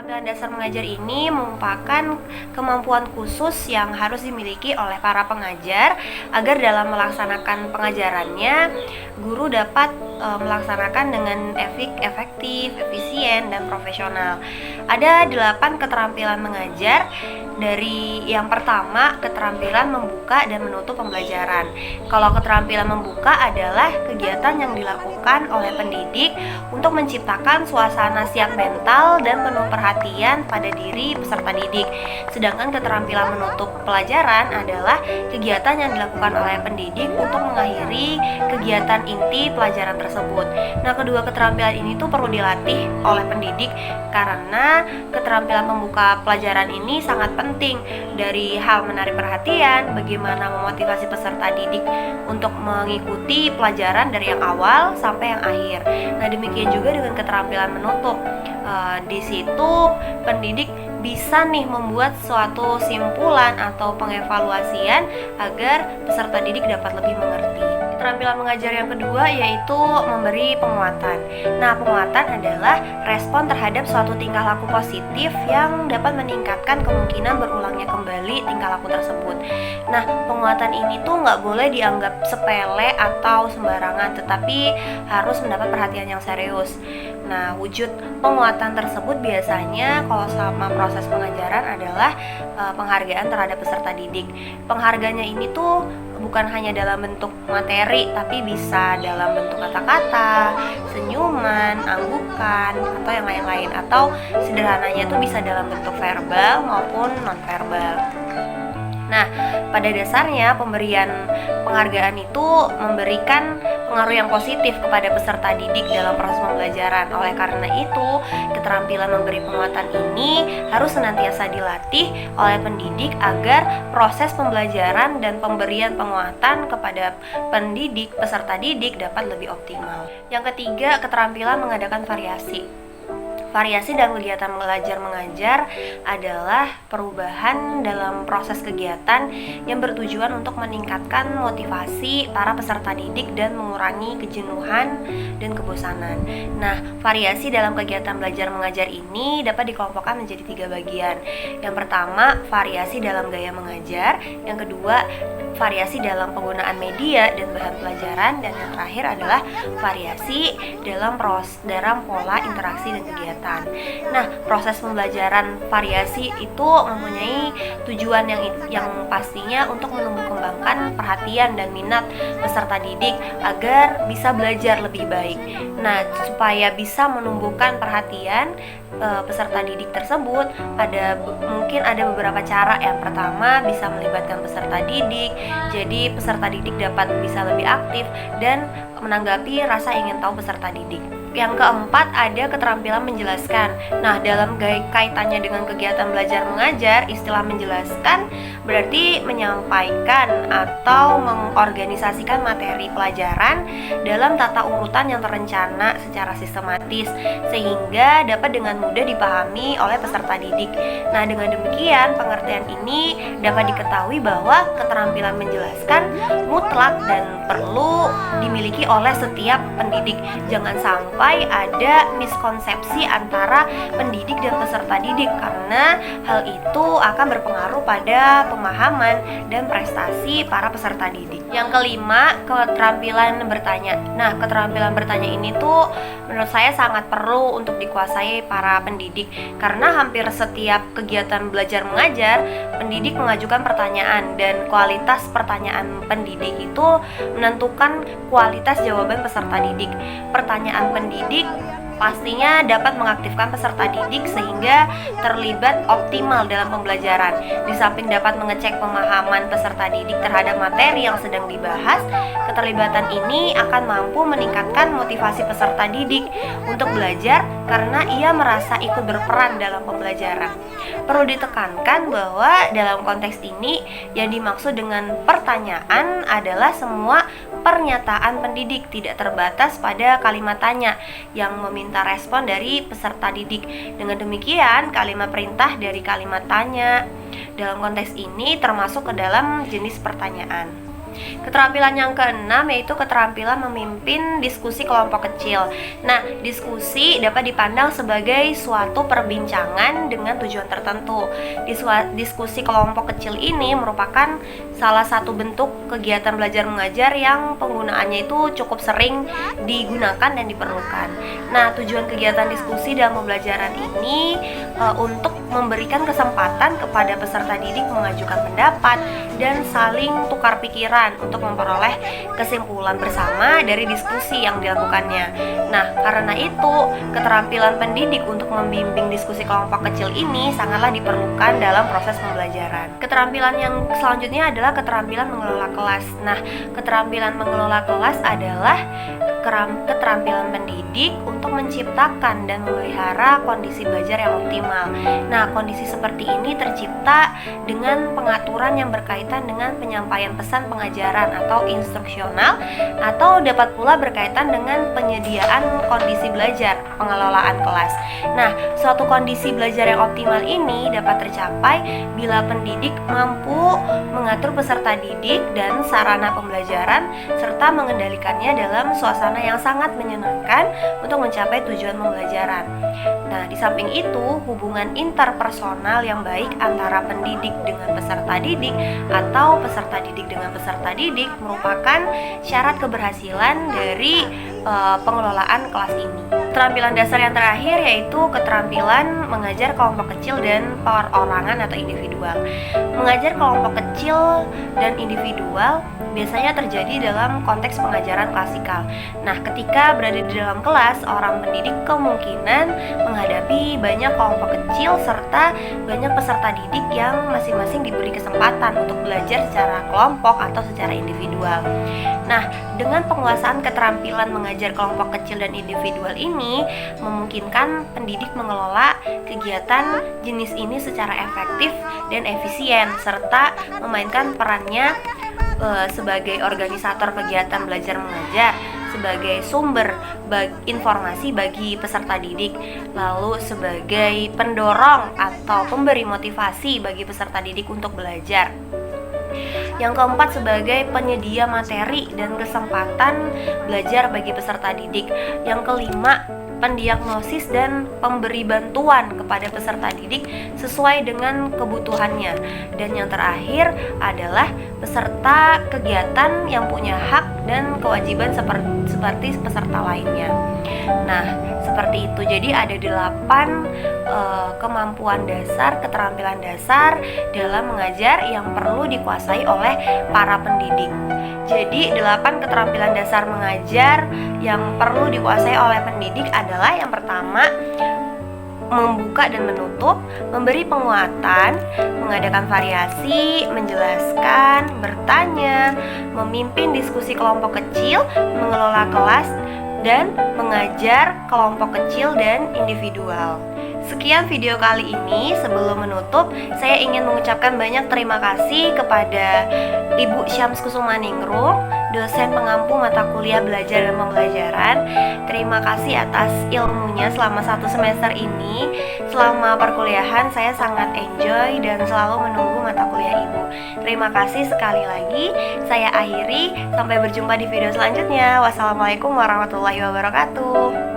Keterampilan dasar mengajar ini merupakan kemampuan khusus yang harus dimiliki oleh para pengajar agar dalam melaksanakan pengajarannya, guru dapat melaksanakan dengan efektif, efisien, dan profesional. Ada 8 keterampilan mengajar. Dari yang pertama, keterampilan membuka dan menutup pembelajaran. Kalau keterampilan membuka adalah kegiatan yang dilakukan oleh pendidik untuk menciptakan suasana siap mental dan penuh perhatian pada diri peserta didik. Sedangkan keterampilan menutup pelajaran adalah kegiatan yang dilakukan oleh pendidik untuk mengakhiri kegiatan inti pelajaran tersebut. Nah, kedua keterampilan ini tuh perlu dilatih oleh pendidik karena keterampilan membuka pelajaran ini sangat penting, dari hal menarik perhatian, bagaimana memotivasi peserta didik untuk mengikuti pelajaran dari yang awal sampai yang akhir. Nah, demikian juga dengan keterampilan menutup. Di situ pendidik bisa nih membuat suatu simpulan atau pengevaluasian agar peserta didik dapat lebih mengerti. Keterampilan mengajar yang kedua yaitu memberi penguatan. Nah, penguatan adalah respon terhadap suatu tingkah laku positif yang dapat meningkatkan kemungkinan berulangnya kembali tingkah laku tersebut. Nah, penguatan ini tuh nggak boleh dianggap sepele atau sembarangan, tetapi harus mendapat perhatian yang serius. Nah, wujud penguatan tersebut biasanya kalau selama proses pengajaran adalah penghargaan terhadap peserta didik. Penghargaannya ini tuh bukan hanya dalam bentuk materi, tapi bisa dalam bentuk kata-kata, senyuman, anggukan, atau yang lain-lain. Atau sederhananya itu bisa dalam bentuk verbal maupun non-verbal. Nah, pada dasarnya pemberian penghargaan itu memberikan pengaruh yang positif kepada peserta didik dalam proses pembelajaran. Oleh karena itu, keterampilan memberi penguatan ini harus senantiasa dilatih oleh pendidik agar proses pembelajaran dan pemberian penguatan kepada pendidik, peserta didik dapat lebih optimal. Yang ketiga, keterampilan mengadakan variasi. Variasi dalam kegiatan belajar mengajar adalah perubahan dalam proses kegiatan yang bertujuan untuk meningkatkan motivasi para peserta didik dan mengurangi kejenuhan dan kebosanan. Nah, variasi dalam kegiatan belajar mengajar ini dapat dikelompokkan menjadi 3 bagian. Yang pertama, variasi dalam gaya mengajar. Yang kedua, variasi dalam penggunaan media dan bahan pelajaran, dan yang terakhir adalah variasi dalam pola interaksi dan kegiatan. Nah, proses pembelajaran variasi itu mempunyai tujuan yang pastinya untuk menumbuh kembangkan perhatian dan minat peserta didik agar bisa belajar lebih baik. Nah, supaya bisa menumbuhkan perhatian peserta didik tersebut, mungkin ada beberapa cara. Yang pertama, bisa melibatkan peserta didik, jadi peserta didik dapat bisa lebih aktif dan menanggapi rasa ingin tahu peserta didik. Yang keempat, ada keterampilan menjelaskan. Nah, dalam kaitannya dengan kegiatan belajar mengajar, istilah menjelaskan berarti menyampaikan atau mengorganisasikan materi pelajaran dalam tata urutan yang terencana secara sistematis sehingga dapat dengan mudah dipahami oleh peserta didik. Nah, dengan demikian pengertian ini dapat diketahui bahwa keterampilan menjelaskan mutlak dan perlu dimiliki oleh setiap pendidik. Jangan sampai ada miskonsepsi antara pendidik dan peserta didik, karena hal itu akan berpengaruh pada pemahaman dan prestasi para peserta didik. Yang kelima, keterampilan bertanya. Nah, keterampilan bertanya ini tuh menurut saya sangat perlu untuk dikuasai para pendidik, karena hampir setiap kegiatan belajar mengajar, pendidik mengajukan pertanyaan, dan kualitas pertanyaan pendidik itu menentukan kualitas jawaban peserta didik. Pertanyaan pendidik pastinya dapat mengaktifkan peserta didik sehingga terlibat optimal dalam pembelajaran. Di samping dapat mengecek pemahaman peserta didik terhadap materi yang sedang dibahas, keterlibatan ini akan mampu meningkatkan motivasi peserta didik untuk belajar karena ia merasa ikut berperan dalam pembelajaran. Perlu ditekankan bahwa dalam konteks ini yang dimaksud dengan pertanyaan adalah semua pernyataan pendidik, tidak terbatas pada kalimat tanya yang meminta respon dari peserta didik. Dengan demikian, kalimat perintah dari kalimat tanya dalam konteks ini termasuk ke dalam jenis pertanyaan. Keterampilan yang keenam yaitu keterampilan memimpin diskusi kelompok kecil. Nah, diskusi dapat dipandang sebagai suatu perbincangan dengan tujuan tertentu. Diskusi kelompok kecil ini merupakan salah satu bentuk kegiatan belajar mengajar yang penggunaannya itu cukup sering digunakan dan diperlukan. Nah, tujuan kegiatan diskusi dalam pembelajaran ini untuk memberikan kesempatan kepada peserta didik mengajukan pendapat dan saling tukar pikiran untuk memperoleh kesimpulan bersama dari diskusi yang dilakukannya. Nah, karena itu keterampilan pendidik untuk membimbing diskusi kelompok kecil ini sangatlah diperlukan dalam proses pembelajaran. Keterampilan yang selanjutnya adalah keterampilan mengelola kelas. Nah, keterampilan mengelola kelas adalah keterampilan pendidik untuk menciptakan dan memelihara kondisi belajar yang optimal. Nah, kondisi seperti ini tercipta dengan pengaturan yang berkaitan dengan penyampaian pesan pengajaran atau instruksional, atau dapat pula berkaitan dengan penyediaan kondisi belajar, pengelolaan kelas. Nah, suatu kondisi belajar yang optimal ini dapat tercapai bila pendidik mampu mengatur peserta didik dan sarana pembelajaran serta mengendalikannya dalam suasana yang sangat menyenangkan untuk mencapai tujuan pembelajaran. Nah, di samping itu, hubungan interpersonal yang baik antara pendidik dengan peserta didik atau peserta didik dengan peserta didik merupakan syarat keberhasilan dari pengelolaan kelas ini. Keterampilan dasar yang terakhir yaitu keterampilan mengajar kelompok kecil dan perorangan atau individual. Mengajar kelompok kecil dan individual biasanya terjadi dalam konteks pengajaran klasikal. Nah, ketika berada di dalam kelas, orang pendidik kemungkinan menghadapi banyak kelompok kecil serta banyak peserta didik yang masing-masing diberi kesempatan untuk belajar secara kelompok atau secara individual. Nah, dengan penguasaan keterampilan mengajar kelompok kecil dan individual ini memungkinkan pendidik mengelola kegiatan jenis ini secara efektif dan efisien serta memainkan perannya sebagai organisator kegiatan belajar mengajar, sebagai sumber informasi bagi peserta didik, lalu sebagai pendorong atau pemberi motivasi bagi peserta didik untuk belajar. Yang keempat, sebagai penyedia materi dan kesempatan belajar bagi peserta didik. Yang kelima, pendiagnosis dan pemberi bantuan kepada peserta didik sesuai dengan kebutuhannya. Dan yang terakhir adalah peserta kegiatan yang punya hak dan kewajiban seperti peserta lainnya. Nah, seperti itu. Jadi ada 8 kemampuan dasar, keterampilan dasar dalam mengajar yang perlu dikuasai oleh para pendidik. Jadi 8 keterampilan dasar mengajar yang perlu dikuasai oleh pendidik adalah yang pertama, membuka dan menutup, memberi penguatan, mengadakan variasi, menjelaskan, bertanya, memimpin diskusi kelompok kecil, mengelola kelas, dan mengajar kelompok kecil dan individual. Sekian video kali ini. Sebelum menutup, saya ingin mengucapkan banyak terima kasih kepada Ibu Syams Kusumaningrum, dosen pengampu mata kuliah belajar dan pembelajaran. Terima kasih atas ilmunya selama 1 semester ini. Selama perkuliahan saya sangat enjoy dan selalu menunggu mata kuliah Ibu. Terima kasih sekali lagi. Saya akhiri, sampai berjumpa di video selanjutnya. Wassalamualaikum warahmatullahi wabarakatuh.